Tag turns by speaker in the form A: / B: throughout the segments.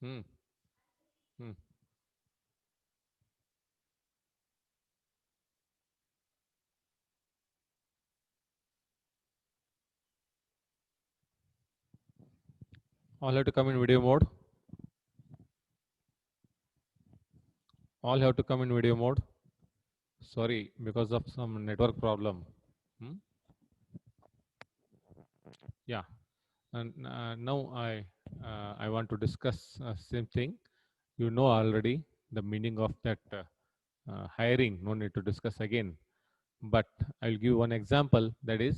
A: Hmm. Hmm. All have to come in video mode. All have to come in video mode. Sorry, because of some network problem. Hmm? Yeah. And now I want to discuss same thing. You know already the meaning of that hiring. No need to discuss again. But I'll give one example. That is,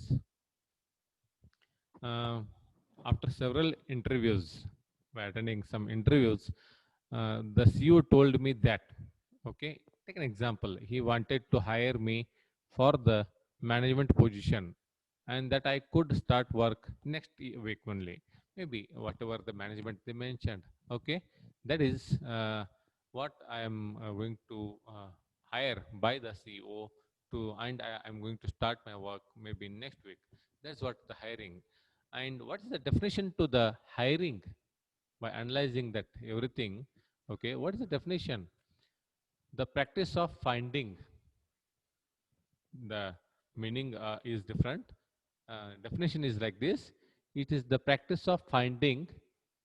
A: uh, after several interviews, by attending some interviews, the CEO told me that, okay, take an example. He wanted to hire me for the management position, and that I could start work next week only. Maybe whatever the management they mentioned. Okay, that is what I am going to hire by the CEO to, and I'm going to start my work maybe next week. That's what the hiring. And what is the definition to the hiring? By analyzing that everything, okay, what is the definition? The practice of finding. The meaning is different. Definition is like this: it is the practice of finding,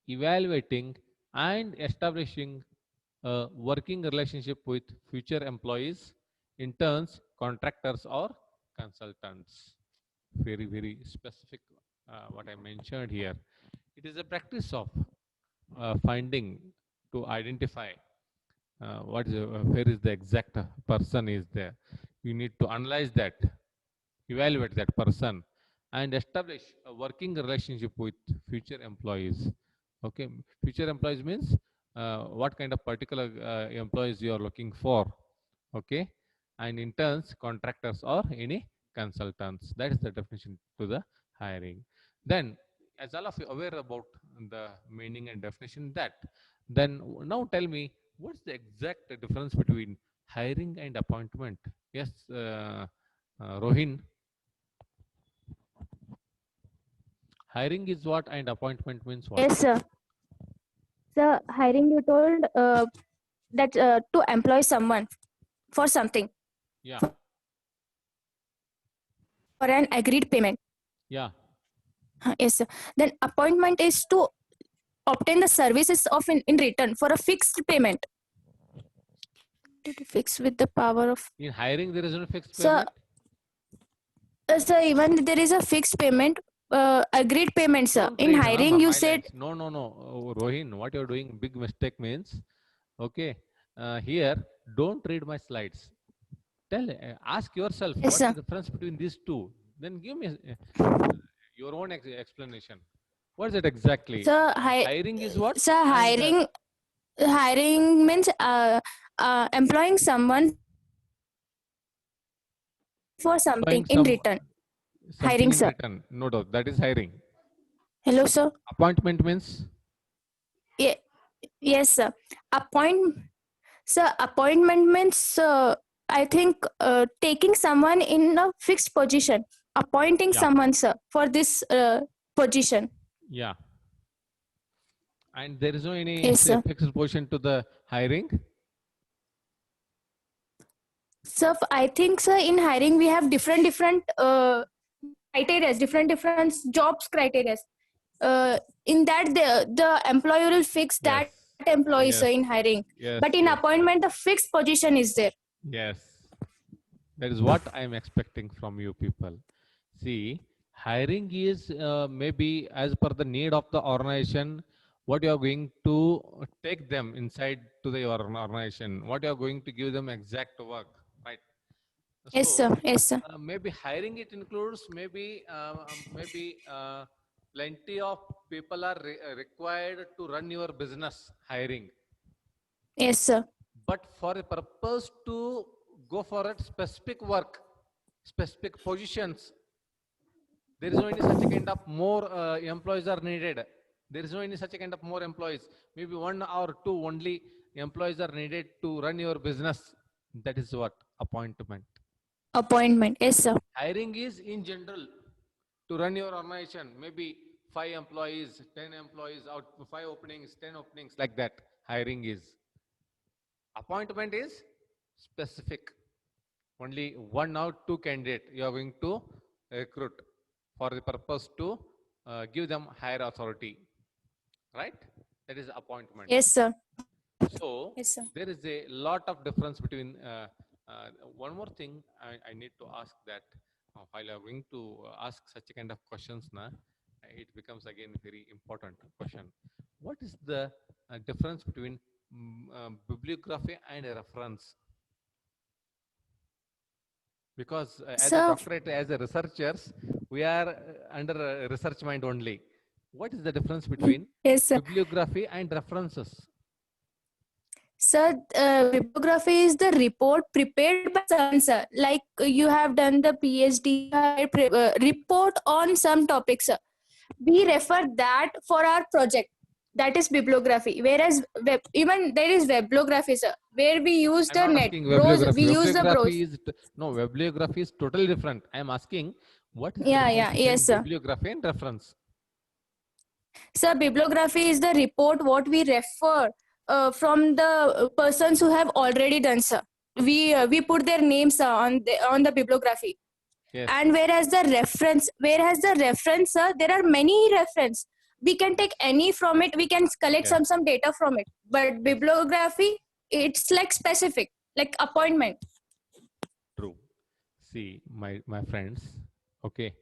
A: evaluating, and establishing a working relationship with future employees, interns, contractors, or consultants. Very, very specific what I mentioned here. It is a practice of finding, to identify what is where is the exact person is there. You need to analyze that, evaluate that person, and establish a working relationship with future employees. Okay, future employees means what kind of particular employees you are looking for. Okay, and interns, contractors, or any consultants. That is the definition to the hiring. Then, as all of you aware about the meaning and definition, that then now tell me, what's the exact difference between hiring and appointment? Yes, Rohin, hiring is what and appointment means what?
B: Yes, sir. So hiring, you told that to employ someone for something,
A: Yeah,
B: for an agreed payment.
A: yeah.
B: Yes, sir. Then appointment is to obtain the services of in return for a fixed payment. Fixed with the power of.
A: In hiring, there is no fixed
B: So,
A: payment.
B: so even there is a fixed payment, agreed payment, sir.
A: Don't
B: In
A: read
B: hiring, you
A: my
B: said,
A: lines. No, no, no. Rohin, what you're doing, big mistake means, okay, here, don't read my slides. Ask yourself,
B: yes,
A: what's
B: sir.
A: the difference between these two? Then give me your own explanation. What is it exactly?
B: So,
A: Hiring is what?
B: so
A: And
B: hiring means employing someone for something
A: employing
B: in
A: some
B: return.
A: something
B: Hiring,
A: in
B: sir.
A: return. No doubt. That is hiring.
B: Hello, sir.
A: Appointment means,
B: Yeah, yes, sir. Appoint, sir. Appointment means I think taking someone in a fixed position, appointing
A: yeah,
B: someone, sir, for this position.
A: yeah. And there is no any
B: Yes, sir.
A: fixed position to the hiring.
B: So I think, sir, in hiring we have different criteria, different jobs criteria. In that the employer will fix
A: Yes,
B: that employee, sir,
A: yes,
B: in hiring.
A: yes,
B: But in
A: yes, yes,
B: appointment, the fixed position is there.
A: yes. That is what I am expecting from you people. See, hiring is maybe as per the need of the organization, what you are going to take them inside to the your organization, what you are going to give them exact work, right?
B: Yes,
A: So
B: sir. Yes, sir.
A: maybe hiring it includes maybe plenty of people are required to run your business. Hiring,
B: Yes, sir.
A: but for a purpose to go for a specific work, specific positions, there is no any such a kind of more employees are needed. There is no any such a kind of more employees. Maybe one or two only employees are needed to run your business. That is what appointment.
B: Appointment. Yes, sir.
A: Hiring is in general to run your organization, maybe 5 employees, 10 employees, out 5 openings, 10 openings, like that. Hiring is. Appointment is specific. Only one or two candidate you are going to recruit for the purpose to give them higher authority, right? That is appointment.
B: Yes, sir.
A: So
B: Yes, sir.
A: there is a lot of difference between one more thing I need to ask that while you are going to ask such a kind of questions na, it becomes again very important question. What is the difference between bibliography and a reference? Because as a
B: Sir,
A: doctorate, as a researchers, we are under research mind only. What is the difference between
B: yes, sir.
A: bibliography and references?
B: Sir, bibliography is the report prepared by someone, sir. Like you have done the PhD, report on some topic, sir. We refer that for our project. That is bibliography. Whereas even there is weblography, sir, where we use
A: I'm
B: the
A: not
B: net
A: asking
B: browse.
A: bibliography.
B: We use the browse.
A: Bibliography is no, bibliography is totally different. I am asking what is the
B: Yeah,
A: difference
B: yeah,
A: between
B: yes, sir.
A: bibliography and reference?
B: Sir, bibliography is the report what we refer from the persons who have already done, sir. We put their names on the bibliography.
A: Yes.
B: And whereas the reference, sir, there are many reference. We can take any from it. We can collect
A: Yes.
B: some data from it. But
A: Yes.
B: bibliography, it's like specific, like appointment.
A: True. See, my friends. Okay,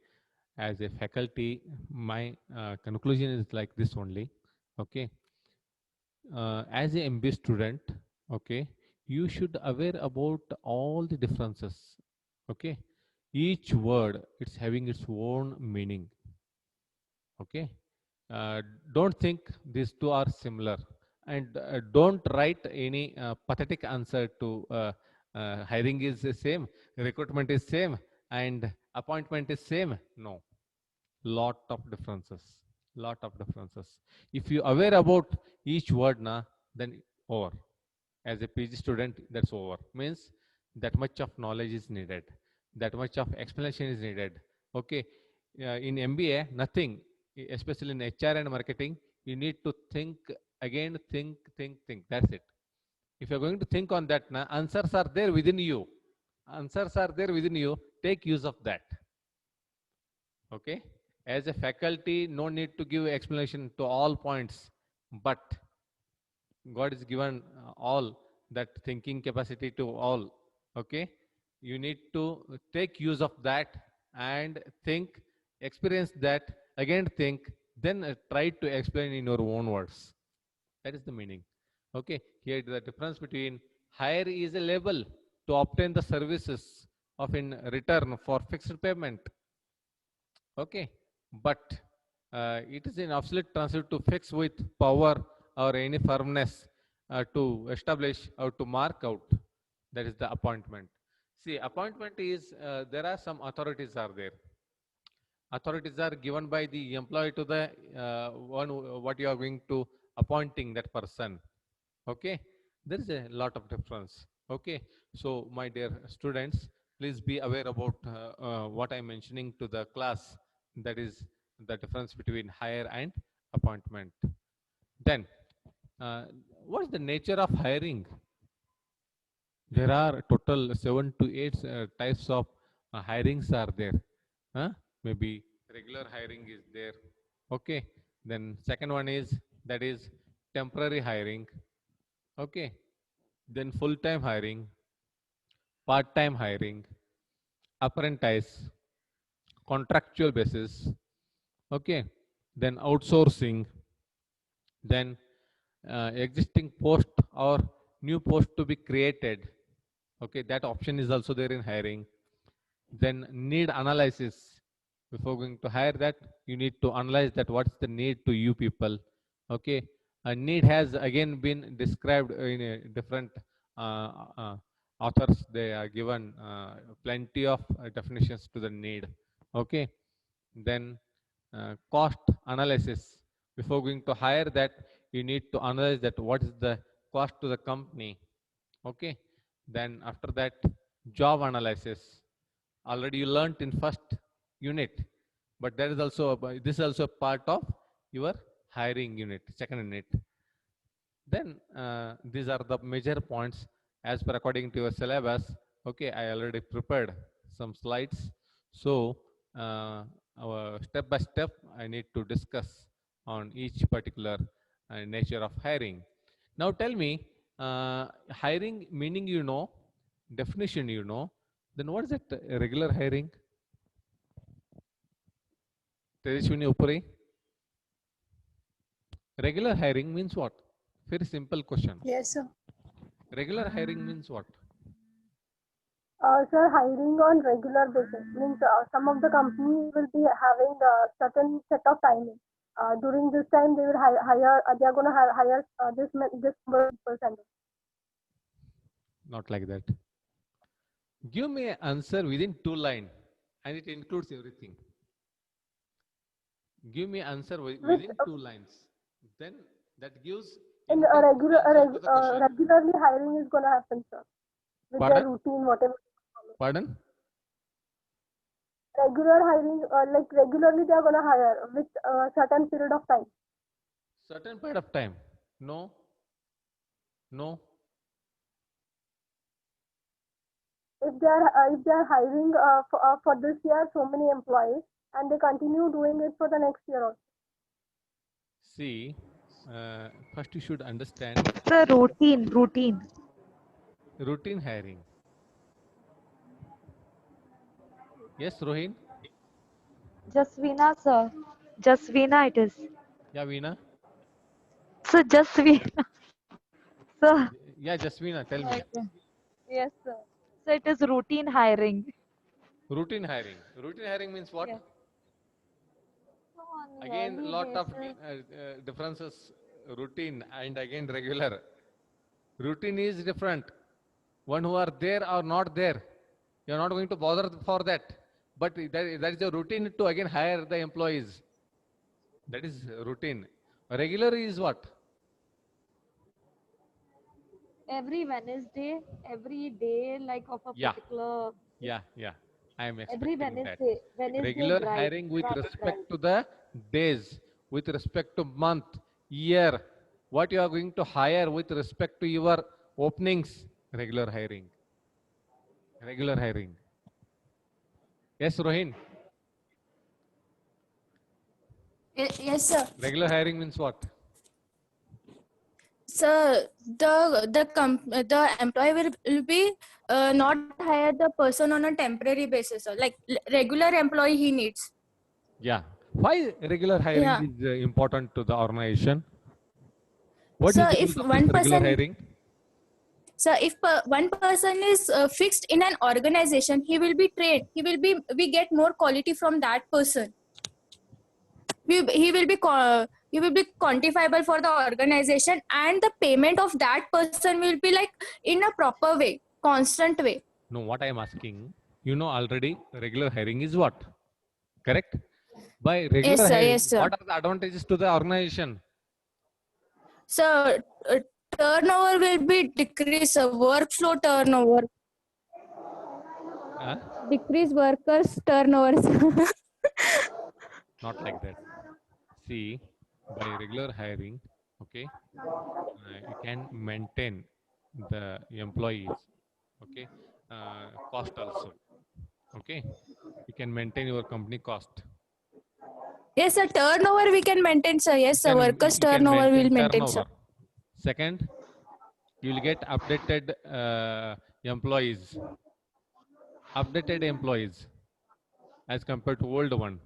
A: as a faculty, my conclusion is like this only. Okay, as a MBA student, okay, you should aware about all the differences. Okay, each word it's having its own meaning. Okay, uh, don't think these two are similar, and don't write any pathetic answer to hiring is the same, recruitment is same, and appointment is same. No, lot of differences, lot of differences. If you aware about each word na, then over. As a PG student, that's over. Means that much of knowledge is needed, that much of explanation is needed. Okay, in MBA, nothing, especially in HR and marketing, you need to think again, think. That's it. If you're going to think on that, na, answers are there within you. Answers are there within you. Take use of that. Okay. As a faculty, no need to give explanation to all points, but God is given all that thinking capacity to all. Okay, you need to take use of that and think, experience that, again think, then try to explain in your own words. That is the meaning. Okay, here the difference between hire is a label to obtain the services of in return for fixed payment. Okay, but it is an absolute transit to fix with power or any firmness to establish or to mark out. That is the appointment. See, appointment is there are some authorities are there. Authorities are given by the employee to the what you are going to appointing that person. Okay, there is a lot of difference. Okay, so my dear students, please be aware about what I'm mentioning to the class. That is the difference between hire and appointment. Then, uh, what is the nature of hiring? There are total 7 to 8 types of hirings are there. Maybe regular hiring is there. Okay. Then second one is that is temporary hiring. Okay. Then full-time hiring, part-time hiring, apprentice, contractual basis. Okay. Then outsourcing. Then existing post or new post to be created. Okay, that option is also there in hiring. Then need analysis. Before going to hire that, you need to analyze that what's the need to you people. Okay, a need has again been described in a different authors. They are given plenty of definitions to the need. Okay, then cost analysis. Before going to hire that, you need to analyze that what is the cost to the company. Okay, then after that, job analysis. Already you learnt in first unit but that is also this is also a part of your hiring unit, second unit. Then these are the major points as per according to your syllabus. Okay, I already prepared some slides. So our step by step, I need to discuss on each particular nature of hiring. Now tell me, hiring meaning you know, definition you know, then what is it regular hiring? Tejaswini Upuri? Regular hiring means what? Very simple question.
B: Yes, sir.
A: Regular hiring means what?
C: Sir, hiring on regular basis means some of the companies will be having a certain set of timing. During this time, they will hire. They are going to hire this number of people.
A: Not like that. Give me an answer within 2 lines, and it includes everything. Give me answer within 2 lines. Then that gives.
C: In a regularly hiring is going to happen, sir. With their routine, whatever.
A: Pardon?
C: Regular hiring, like regularly they are going to hire with a certain period of time.
A: Certain period of time. No. No.
C: If they are hiring for this year so many employees and they continue doing it for the next year also.
A: See, first you should understand.
D: The routine.
A: Routine hiring. Yes, Rohin?
D: Jasvina, sir. Jasvina it is.
A: Yeah, Veena?
D: So Jasvina. Sir.
A: Yeah, Jasvina, tell me.
D: Okay. Yes, sir. So it is routine hiring.
A: Routine hiring. Routine hiring means what?
D: Yes.
A: Again, lot of differences. Routine and again regular. Routine is different. One who are there or not there, you are not going to bother for that. But that is a routine to again hire the employees. That is routine. Regular is what?
D: Every Wednesday, every day, like of a particular.
A: Yeah. I am
D: Every
A: expecting that.
D: Wednesday
A: Regular hiring with respect to the days, with respect to month, year, what you are going to hire with respect to your openings. Regular hiring. Regular hiring. Yes, Rohin?
B: Yes, sir.
A: Regular hiring means what?
B: So the employee will be not hire the person on a temporary basis, sir. Like regular employee he needs.
A: Yeah. Why regular hiring is important to the organization? What
B: So
A: is the
B: if
A: use of
B: one
A: this regular
B: person,
A: hiring?
B: so if one person is fixed in an organization, he will be trained. We get more quality from that person. He will be quantifiable for the organization, and the payment of that person will be like in a proper way, constant way.
A: No, what I am asking, you know already regular hiring is what? Correct? By regular hiring,
B: Yes, sir.
A: what are the advantages to the organization?
B: So turnover will be decrease, workflow turnover. Decrease workers turnovers.
A: Not like that. See, by regular hiring, okay, you can maintain the employees, okay, cost also, okay. You can maintain your company cost.
B: Yes, sir. Turnover we can maintain, sir. Yes, sir. Workers turnover will maintain, sir.
A: Second, you will get updated employees. Updated employees as compared to old one.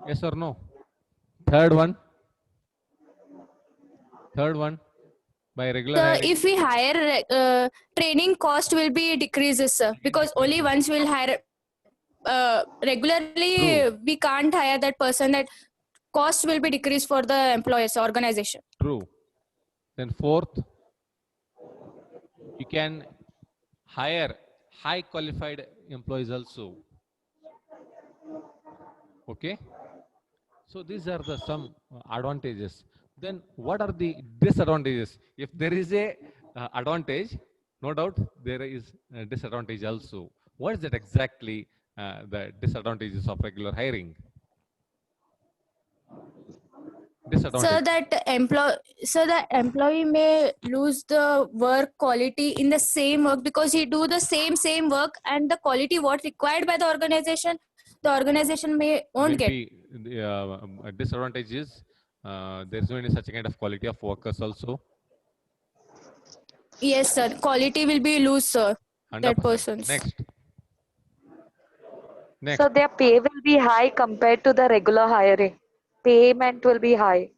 A: Yes or no? Third one, by regular hiring.
B: If we hire, training cost will be decreases, sir, because only once we'll hire. Regularly,
A: True.
B: we can't hire that person. That cost will be decreased for the employers organization.
A: True. Then fourth, you can hire high qualified employees also. Okay. So these are the some advantages. Then what are the disadvantages? If there is a advantage, no doubt there is a disadvantage also. What is that exactly? the disadvantages of regular hiring.
B: So
A: Disadvantage.
B: the employee may lose the work quality in the same work because he do the same work, and the quality what required by the organization may won't get.
A: Maybe the disadvantage is there is no any such kind of quality of workers also.
B: Yes, sir. Quality will be loose, sir. That
A: 100%.
B: person's.
A: Next.
D: So their pay will be high compared to the regular hiring. Payment will be high.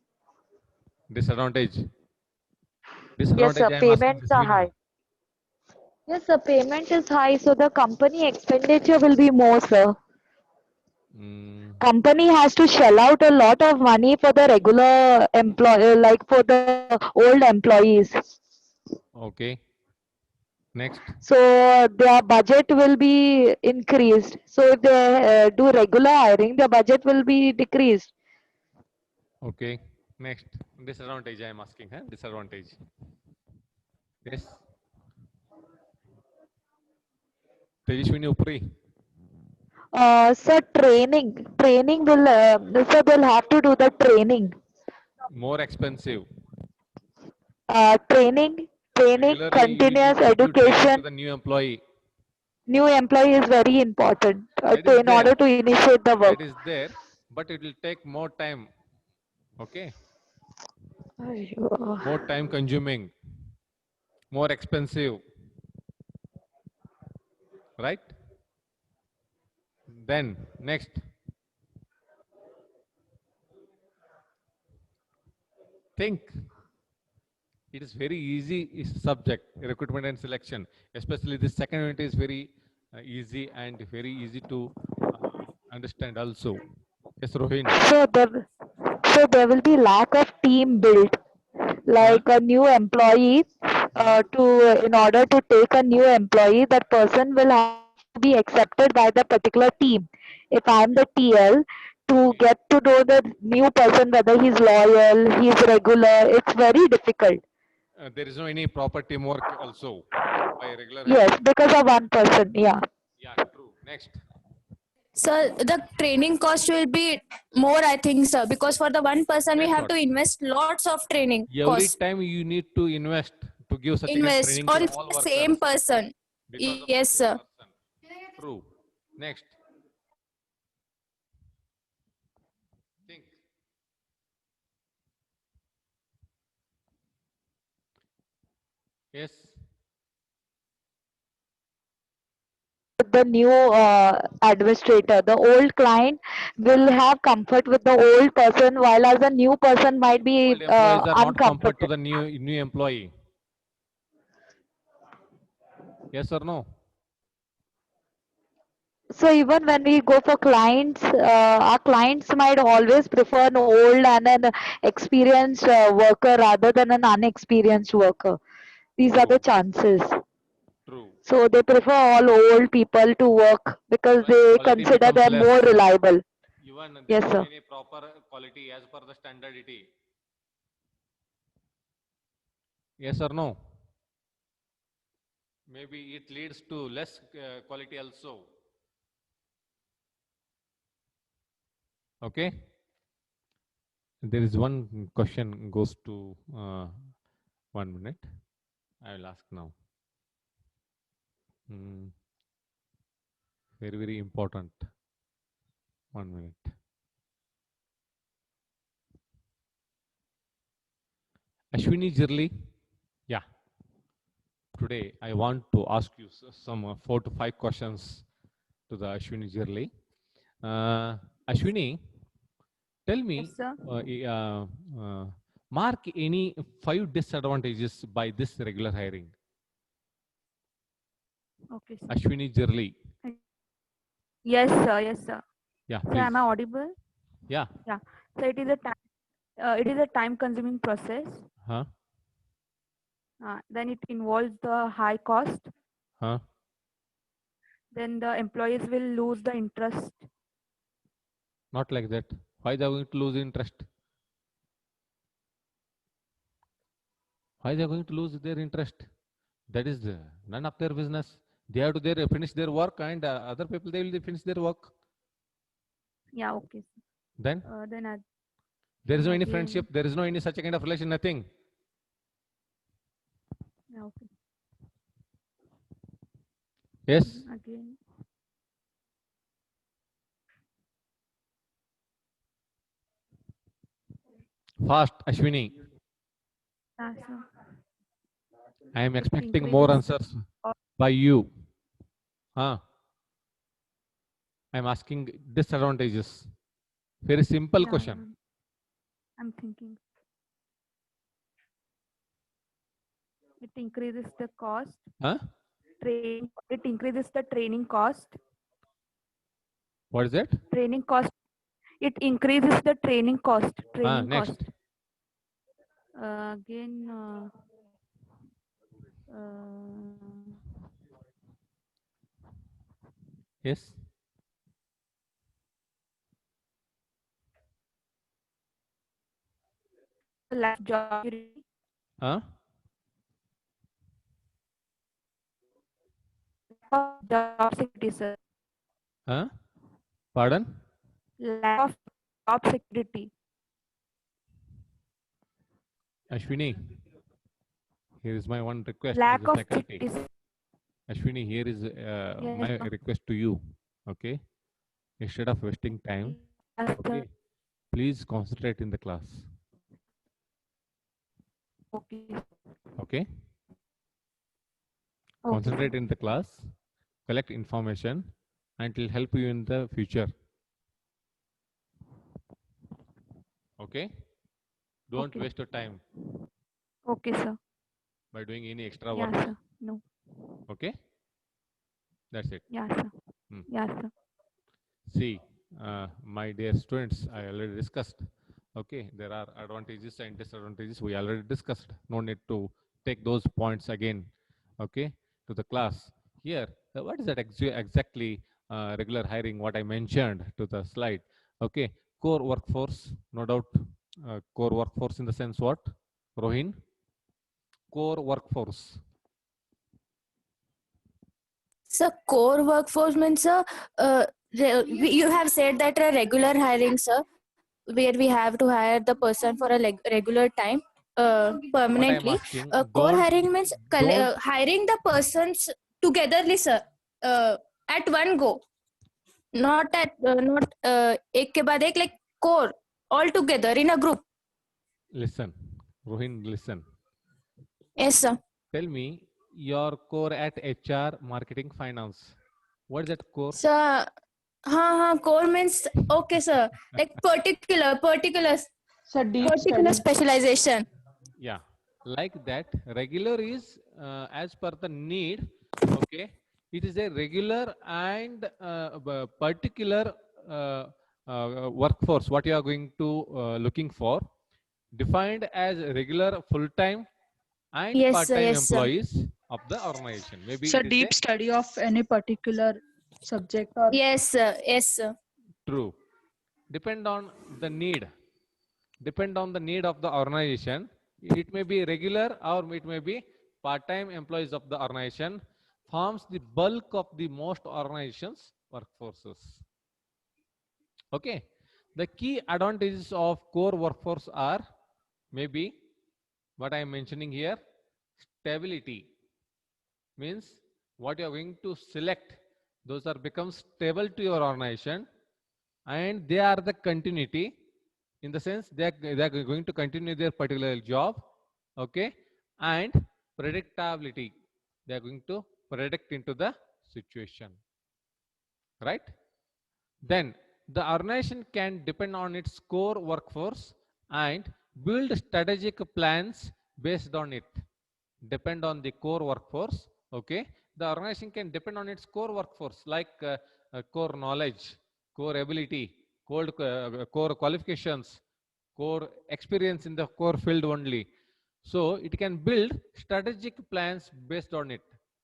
A: Disadvantage.
D: Yes,
A: Disadvantage.
D: sir.
A: I am asking
D: Payments
A: this
D: are
A: Vini.
D: high. Yes, sir. Payment is high, so the company expenditure will be more, sir. Company has to shell out a lot of money for the regular employee, like for the old employees.
A: Okay. Next.
D: So their budget will be increased. So if they do regular hiring, their budget will be decreased.
A: Okay. Next. Disadvantage I am asking. Huh? Disadvantage. Yes. Tejashwini Upri.
D: Sir, training will, sir, they'll have to do the training.
A: More expensive.
D: Training,
A: Regularly, you need
D: continuous
A: to give training to
D: education.
A: the new employee.
D: New employee is very important
A: That is
D: in
A: there.
D: order to initiate the work.
A: That is there, but it will take more time. Okay. More time consuming. More expensive. Right? Then next. Think. It is very easy subject, recruitment and selection. Especially the second unit is very easy and very easy to understand also. Yes, Rohin.
D: So there will be lack of team built. Like a new employee, in order to take a new employee, that person will have to be accepted by the particular team. If I am the TL, to get to know the new person whether he's loyal, he's regular, it's very difficult.
A: There is no any proper teamwork also by regular.
D: Yes, because of one person. Yeah.
A: Yeah, true. Next.
B: So the training cost will be more, I think, sir, because for the one person we
A: That's
B: have
A: what.
B: to invest lots of training
A: Every
B: cost.
A: time you need to invest to give such a kind of
B: Invest
A: training
B: on
A: to all
B: the
A: workers
B: same person.
A: because of
B: Yes,
A: the
B: sir.
A: person. True. Next. Think. Yes.
D: The new administrator, the old client will have comfort with the old person, while as a new person might be
A: Old employees are not comfort to
D: uncomfortable.
A: the new employee. Yes or no?
D: So even when we go for clients, our clients might always prefer an old and an experienced worker rather than an unexperienced worker. These are the
A: True.
D: chances.
A: True.
D: So they prefer all old people to work because
A: Even
D: they
A: quality
D: consider
A: becomes
D: them more
A: less.
D: reliable.
A: Even there
D: Yes,
A: is no
D: sir.
A: any proper quality as per the standardity. Yes or no? Maybe it leads to less quality also. Okay. There is one question goes to 1 minute. I will ask now. Very important. 1 minute. Ashwini Jirli. Yeah. Today I want to ask you some 4 to 5 questions to the Ashwini Jirli. Ashwini, tell me,
E: Yes, sir.
A: mark any 5 disadvantages by this regular hiring.
E: Okay, sir.
A: Ashwini Jirli.
E: Yes, sir. Yes, sir.
A: Yeah,
E: Sir,
A: please.
E: am I audible?
A: Yeah.
E: Yeah. So it is a time-consuming process.
A: Huh?
E: Then it involves the high cost.
A: Huh?
E: Then the employees will lose the interest.
A: Not like that. Why they are going to lose interest? Why they are going to lose their interest? That is none of their business. They have to finish their work, and other people, they will finish their work.
E: Yeah, okay.
A: Then
E: Then
A: there is no any
E: again,
A: friendship, there is no any such a kind of relation, nothing.
E: yeah, okay.
A: Yes.
E: Again,
A: Fast, Ashwini.
E: yeah, sir.
A: I am
E: It
A: expecting more
E: increases
A: answers
E: or-
A: by you. I am asking disadvantages. Very simple
E: yeah,
A: question.
E: I'm thinking. It increases the cost.
A: Huh?
E: It increases the training cost.
A: What is that?
E: Training cost. It increases the training cost. Training
A: Next.
E: cost. Again,
A: Yes.
E: lack of job security.
A: Huh?
E: Job security, sir.
A: Huh? Pardon?
E: Lack of job security.
A: Ashwini, here is my one request
E: Lack
A: as a
E: of
A: faculty.
E: security, sir.
A: Ashwini, here is
E: Yes,
A: my
E: sir.
A: request to you. Okay. Instead of wasting time,
E: Yes,
A: okay,
E: sir.
A: please concentrate in the class.
E: Okay.
A: Okay.
E: Okay.
A: Concentrate in the class, collect information, and it will help you in the future. Okay. Don't
E: Okay.
A: waste your time
E: Okay, sir.
A: by doing any extra
E: Yeah,
A: work.
E: sir. No.
A: Okay. That's it.
E: Yeah, sir.
A: Hmm.
E: Yeah, sir.
A: See, my dear students, I already discussed. Okay, there are advantages and disadvantages. We already discussed. No need to take those points again. Okay, to the class. Here, what is that exactly regular hiring? What I mentioned to the slide. Okay, core workforce, no doubt. Core workforce in the sense what? Rohin? Core workforce.
B: So core workforce means, you have said that a regular hiring, sir, where we have to hire the person for a regular time,
A: What I am
B: permanently.
A: asking,
B: Core hiring means
A: don't
B: hiring the persons togetherly, sir, at one go, not at not ek ke baad ek, like core all together in a group.
A: listen. Rohin, listen.
B: Yes, sir.
A: Tell me your core at HR, marketing, finance. What is that core?
B: So, core means, okay, sir, like particular
F: So deep study.
B: specialization.
A: Yeah, like that. Regular is as per the need. Okay, it is a regular and particular workforce. What you are going to looking for, defined as regular, full time, and
B: Yes, sir,
A: part-time
B: yes, sir.
A: employees of the organization. Maybe
F: So
A: it is
F: deep study of any particular subject or
B: Yes, sir. Yes, sir.
A: true. Depend on the need. Depend on the need of the organization. It may be regular or it may be part-time employees of the organization. Forms the bulk of the most organizations' workforces. Okay. The key advantages of core workforce are maybe what I am mentioning here. Stability means what you are going to select, those are become stable to your organization, and they are the continuity, in the sense they are going to continue their particular job. Okay, and predictability, they are going to predict into the situation, right? Then the organization can depend on its core workforce and build strategic plans based on it. Depend on the core workforce. Okay, the organization can depend on its core workforce, like core knowledge, core ability, core qualifications, core experience in the core field only. So it can build strategic plans based on it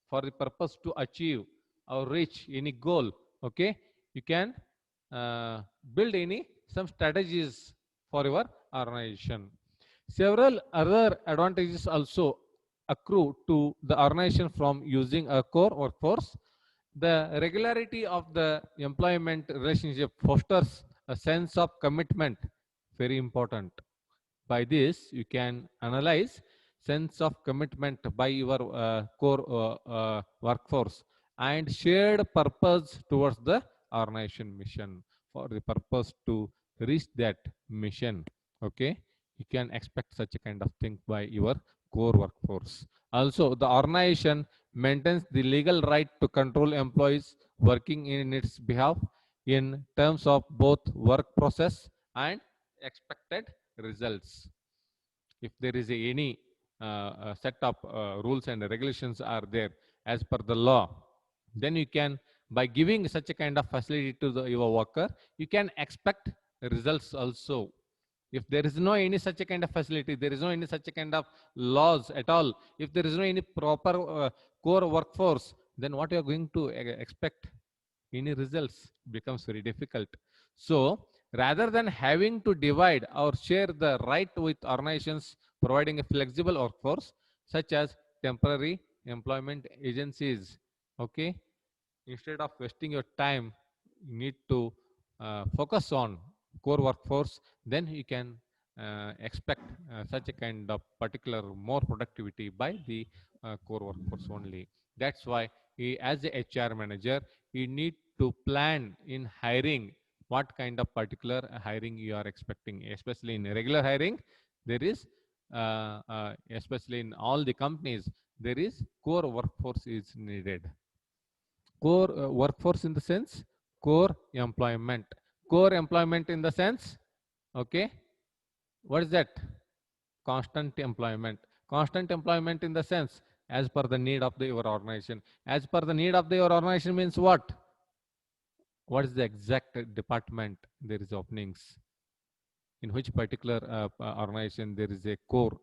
A: for the purpose to achieve or reach any goal. Okay, you can build some strategies for your organization. Several other advantages also accrue to the organization from using a core workforce. The regularity of the employment relationship fosters a sense of commitment, very important. By this, you can analyze sense of commitment by your core workforce and shared purpose towards the organization mission for the purpose to reach that mission. Okay, you can expect such a kind of thing by your core workforce. Also, the organization maintains the legal right to control employees working in its behalf in terms of both work process and expected results. If there is any set of rules and regulations are there as per the law, then you can, by giving such a kind of facility to your worker, you can expect results also. If there is no any such a kind of facility, there is no any such a kind of laws at all, if there is no any proper core workforce, then what you are going to expect? Any results becomes very difficult. So rather than having to divide or share the right with organizations providing a flexible workforce, such as temporary employment agencies, okay, instead of wasting your time, you need to focus on core workforce, then you can expect such a kind of particular more productivity by the core workforce only. That's why as a HR manager, you need to plan in hiring what kind of particular hiring you are expecting, especially in regular hiring. There is especially in all the companies, there is core workforce is needed. Core workforce in the sense core employment. Core employment in the sense, okay, what is that? Constant employment. Constant employment in the sense as per the need of your organization. As per the need of your organization means what? What is the exact department there is openings? In which particular organization there is a core